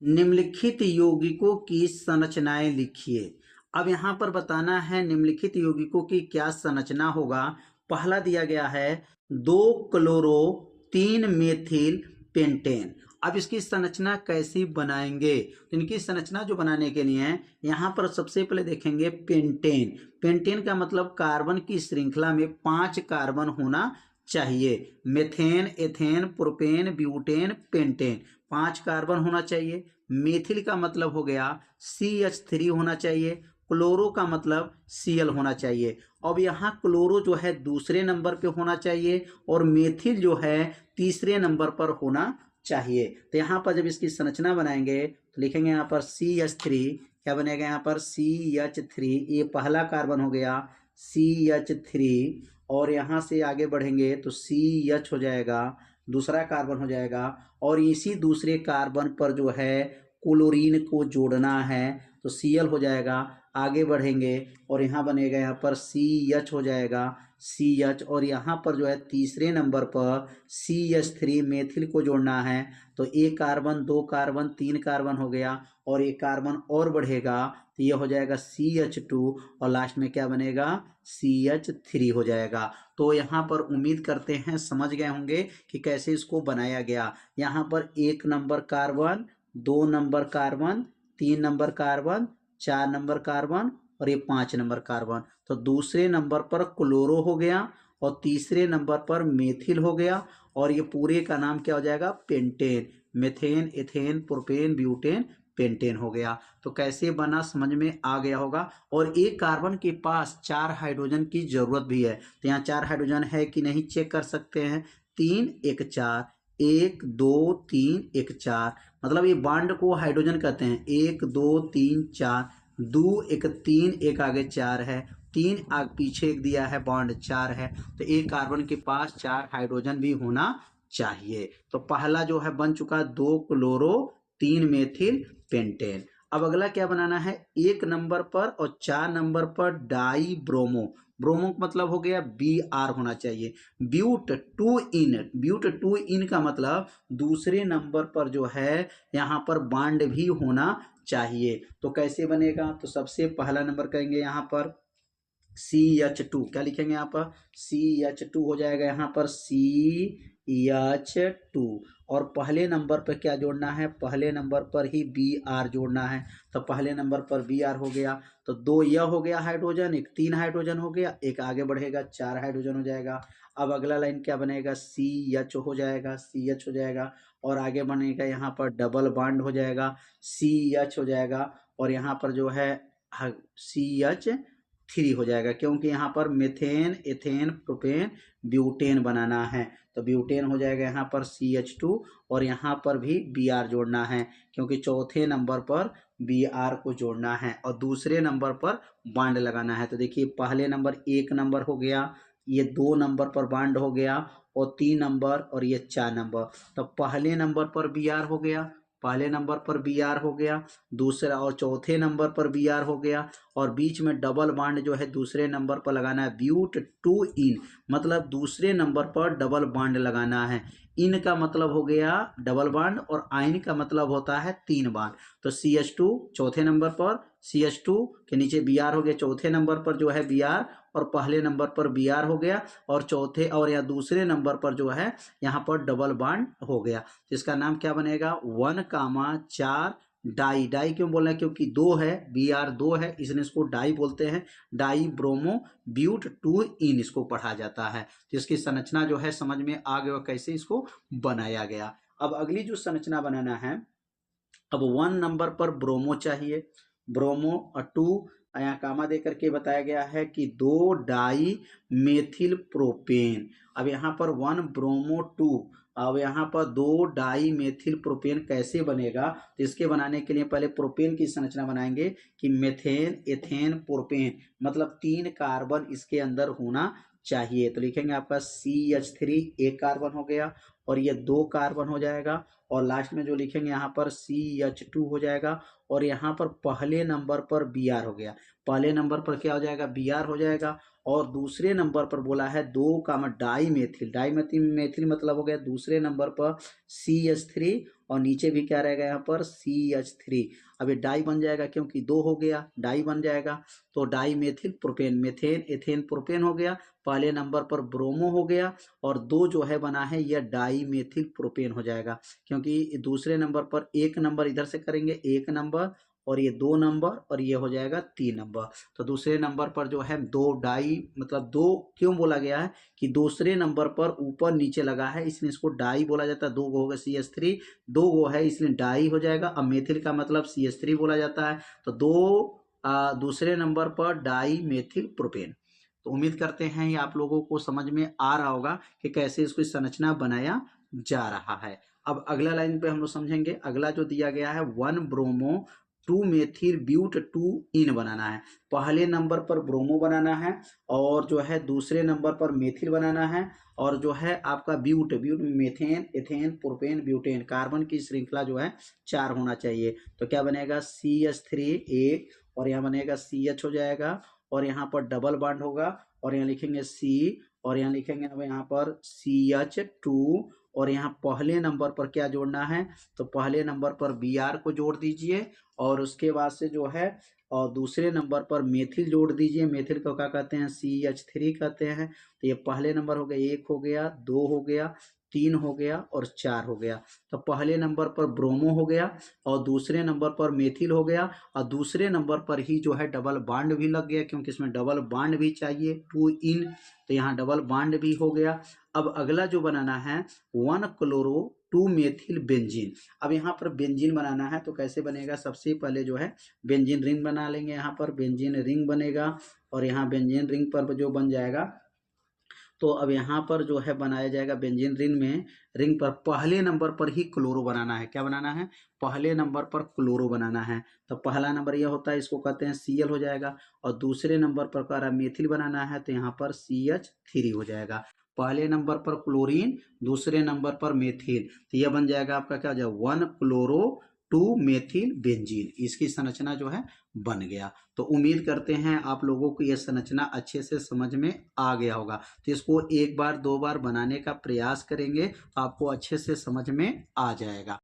निम्नलिखित यौगिकों की संरचनाएं लिखिए। अब यहाँ पर बताना है निम्नलिखित यौगिकों की क्या संरचना होगा। पहला दिया गया है 2 क्लोरो 3 मेथिल पेंटेन। अब इसकी संरचना कैसी बनाएंगे, तो इनकी संरचना जो बनाने के लिए है यहाँ पर सबसे पहले देखेंगे पेंटेन। पेंटेन का मतलब कार्बन की श्रृंखला में 5 कार्बन होना चाहिए। Methane, ethane, propane, butane, pentane, 5 carbon होना चाहिए। मेथिल का मतलब हो गया CH3 होना चाहिए। क्लोरो का मतलब Cl होना चाहिए। अब यहाँ क्लोरो जो है दूसरे नंबर पे होना चाहिए और मेथिल जो है तीसरे नंबर पर होना चाहिए। तो यहाँ पर जब इसकी संरचना बनाएंगे तो लिखेंगे यहाँ पर CH3, क्या बनेगा यहाँ पर CH3, ये पहला कार्बन हो गया CH3, और यहाँ से आगे बढ़ेंगे तो CH हो जाएगा, दूसरा कार्बन हो जाएगा, और इसी दूसरे कार्बन पर जो है क्लोरीन को जोड़ना है तो Cl हो जाएगा। आगे बढ़ेंगे और यहाँ बनेगा यहाँ पर CH हो जाएगा CH, और यहाँ पर जो है तीसरे नंबर पर CH3 मेथिल को जोड़ना है तो 1 कार्बन 2 कार्बन 3 कार्बन हो गया, और 1 कार्बन और बढ़ेगा तो ये हो जाएगा CH2, और लास्ट में क्या बनेगा CH3 हो जाएगा। तो यहाँ पर उम्मीद करते हैं समझ गए होंगे कि कैसे इसको बनाया गया। यहाँ पर 1 number carbon, 2 number carbon, 3 number carbon, 4 number carbon और ये 5 नंबर कार्बन। तो दूसरे नंबर पर क्लोरो हो गया और तीसरे नंबर पर मेथिल हो गया, और ये पूरे का नाम क्या हो जाएगा pentane. Methane, ethane, propane, butane, pentane हो गया। तो कैसे बना समझ में आ गया होगा। और एक कार्बन के पास 4 हाइड्रोजन की जरूरत भी है, तो यहाँ 4 हाइड्रोजन है कि नहीं चेक कर सकते हैं। 3 1 4, 1 2 3 1 4, मतलब ये बॉन्ड को हाइड्रोजन कहते हैं। 1 2 3 4, 2 1 3, एक आगे 4 है, 3 आगे पीछे एक दिया है, बॉन्ड 4 है। तो एक कार्बन के पास 4 हाइड्रोजन भी होना चाहिए। तो पहला जो है बन चुका 2 क्लोरो 3 मेथिल पेंटेन। अब अगला क्या बनाना है, 1 नंबर पर और 4 नंबर पर डाई ब्रोमो। ब्रोमो का मतलब हो गया Br होना चाहिए। ब्यूट 2 इन, ब्यूट 2 इन का मतलब दूसरे नंबर पर जो है यहाँ पर बॉन्ड भी होना चाहिए। तो कैसे बनेगा, तो सबसे पहला नंबर करेंगे यहाँ पर CH2, क्या लिखेंगे यहाँ पर CH2 हो जाएगा यहाँ पर CH2, और पहले नंबर पर क्या जोड़ना है, पहले नंबर पर ही Br जोड़ना है। तो पहले नंबर पर Br हो गया, तो 2 यह हो गया हाइड्रोजन, एक 3 हाइड्रोजन हो गया, एक आगे बढ़ेगा 4 हाइड्रोजन हो जाएगा। अब अगला लाइन क्या बनेगा CH हो जाएगा, CH हो जाएगा, और आगे बनेगा यहाँ पर डबल बॉन्ड हो जाएगा, CH हो जाएगा, और यहाँ पर जो है CH3 हो जाएगा, क्योंकि यहाँ पर मेथेन, एथेन, प्रोपेन, ब्यूटेन बनाना है। तो ब्यूटेन हो जाएगा यहाँ पर CH2, और यहाँ पर भी Br जोड़ना है, क्योंकि चौथे नंबर पर Br को जोड़ना है और दूसरे नंबर पर बॉन्ड लगाना है। तो देखिए पहले नंबर 1 नंबर हो गया, ये 2 नंबर पर बॉन्ड हो गया, और 3 नंबर और ये 4 नंबर। तो पहले नंबर पर Br हो गया, पहले नंबर पर Br हो गया, दूसरा और चौथे नंबर पर Br हो गया, और बीच में डबल बॉन्ड जो है दूसरे नंबर पर लगाना है। ब्यूट 2 इन मतलब दूसरे नंबर पर डबल बॉन्ड लगाना है। इन का मतलब हो गया डबल बॉन्ड, और आइन का मतलब होता है 3 बॉन्ड। तो CH2 चौथे नंबर पर, CH2 के नीचे Br हो गया, चौथे नंबर पर जो है Br, और पहले नंबर पर Br हो गया, और चौथे और या दूसरे नंबर पर जो है यहाँ पर डबल बॉन्ड हो गया। तो इसका नाम क्या बनेगा 1,4 डाई। डाई क्यों बोल रहे हैं, क्योंकि 2 है, Br 2 है, इसलिए इसको डाई बोलते हैं। डाई ब्रोमो ब्यूट 2 इन इसको पढ़ा जाता है। तो इसकी संरचना जो है समझ में आ गया कैसे इसको बनाया गया। अब अगली जो संरचना बनाना है, अब 1 नंबर पर ब्रोमो चाहिए, ब्रोमो, और 2 यहाँ कामा दे करके बताया गया है कि 2 डाई मेथिल प्रोपेन। अब यहाँ पर 1 ब्रोमो 2, अब यहाँ पर 2 डाई मेथिल प्रोपेन कैसे बनेगा, तो इसके बनाने के लिए पहले प्रोपेन की संरचना बनाएंगे कि मेथेन, एथेन, प्रोपेन, मतलब 3 कार्बन इसके अंदर होना चाहिए। तो लिखेंगे आपका CH3 एक कार्बन हो गया, और ये 2 कार्बन हो जाएगा, और लास्ट में जो लिखेंगे यहाँ पर CH2 हो जाएगा, और यहाँ पर पहले नंबर पर Br हो गया, पहले नंबर पर क्या हो जाएगा Br हो जाएगा, और दूसरे नंबर पर बोला है 2 डाई मेथिल, डाई मेथिल मतलब हो गया दूसरे नंबर पर CH3, और नीचे भी क्या रहेगा यहाँ पर CH3। अब ये डाई बन जाएगा क्योंकि 2 हो गया, डाई बन जाएगा। तो di methyl propane, methane ethane propane हो गया, पहले नंबर पर ब्रोमो हो गया, और 2 जो है बना है यह डाई मेथिल प्रोपेन हो जाएगा, क्योंकि दूसरे नंबर पर 1 नंबर इधर से करेंगे, 1 नंबर, और ये 2 नंबर, और ये हो जाएगा 3 नंबर। तो दूसरे नंबर पर जो है 2 डाई, मतलब 2 क्यों बोला गया है कि दूसरे नंबर पर ऊपर नीचे लगा है, इसलिए इसको डाई बोला जाता है। 2 गो होगा CH3, 2 गो है इसलिए डाई हो जाएगा। अब मेथिल का मतलब CH3 बोला जाता है, तो 2 दूसरे नंबर पर डाई मेथिल प्रोपेन। तो उम्मीद करते हैं ये आप लोगों को समझ में आ रहा होगा कि कैसे इसको संरचना बनाया जा रहा है। अब अगला लाइन पे हम लोग समझेंगे। अगला जो दिया गया है 1 ब्रोमो 2 मेथिल ब्यूट 2 इन बनाना है। पहले नंबर पर ब्रोमो बनाना है, और जो है दूसरे नंबर पर मेथिल बनाना है, और जो है आपका but, but methane ethane propane butane, carbon की श्रृंखला जो है 4 होना चाहिए। तो क्या बनेगा CH3 1, और यहाँ बनेगा CH हो जाएगा, और यहाँ पर डबल बॉन्ड होगा, और यहाँ लिखेंगे C, और यहाँ लिखेंगे अब यहाँ पर CH2, और यहाँ पहले नंबर पर क्या जोड़ना है, तो पहले नंबर पर Br को जोड़ दीजिए, और उसके बाद से जो है और दूसरे नंबर पर मेथिल जोड़ दीजिए। मेथिल को क्या कहते हैं, CH3 कहते हैं। तो ये पहले नंबर हो गया, 1 हो गया, 2 हो गया, 3 हो गया, और 4 हो गया। तो पहले नंबर पर ब्रोमो हो गया, और दूसरे नंबर पर मेथिल हो गया, और दूसरे नंबर पर ही जो है डबल बॉन्ड भी लग गया, क्योंकि इसमें डबल बॉन्ड भी चाहिए 2 इन, तो यहाँ डबल बॉन्ड भी हो गया। अब अगला जो बनाना है 1 क्लोरो 2 मेथिल बेंजीन। अब यहाँ पर बेंजीन बनाना है, तो कैसे बनेगा, सबसे पहले जो है बेंजीन रिंग बना लेंगे। यहाँ पर बेंजीन रिंग बनेगा, और यहाँ बेंजीन रिंग पर जो बन जाएगा, तो अब यहाँ पर जो है बनाया जाएगा बेंजीन रिंग में, रिंग पर पहले नंबर पर ही क्लोरो बनाना है। क्या बनाना है, पहले नंबर पर क्लोरो बनाना है। तो पहला नंबर यह होता है, इसको कहते हैं Cl हो जाएगा, और दूसरे नंबर पर कह रहा मेथिल बनाना है, तो यहाँ पर CH3 हो जाएगा। पहले नंबर पर क्लोरीन, दूसरे नंबर पर मेथिल, तो यह बन जाएगा आपका क्या हो जाएगा 1 क्लोरो 2 मेथिल बेंजीन। इसकी संरचना जो है बन गया। तो उम्मीद करते हैं आप लोगों को यह संरचना अच्छे से समझ में आ गया होगा। तो इसको 1 बार 2 बार बनाने का प्रयास करेंगे, तो आपको अच्छे से समझ में आ जाएगा।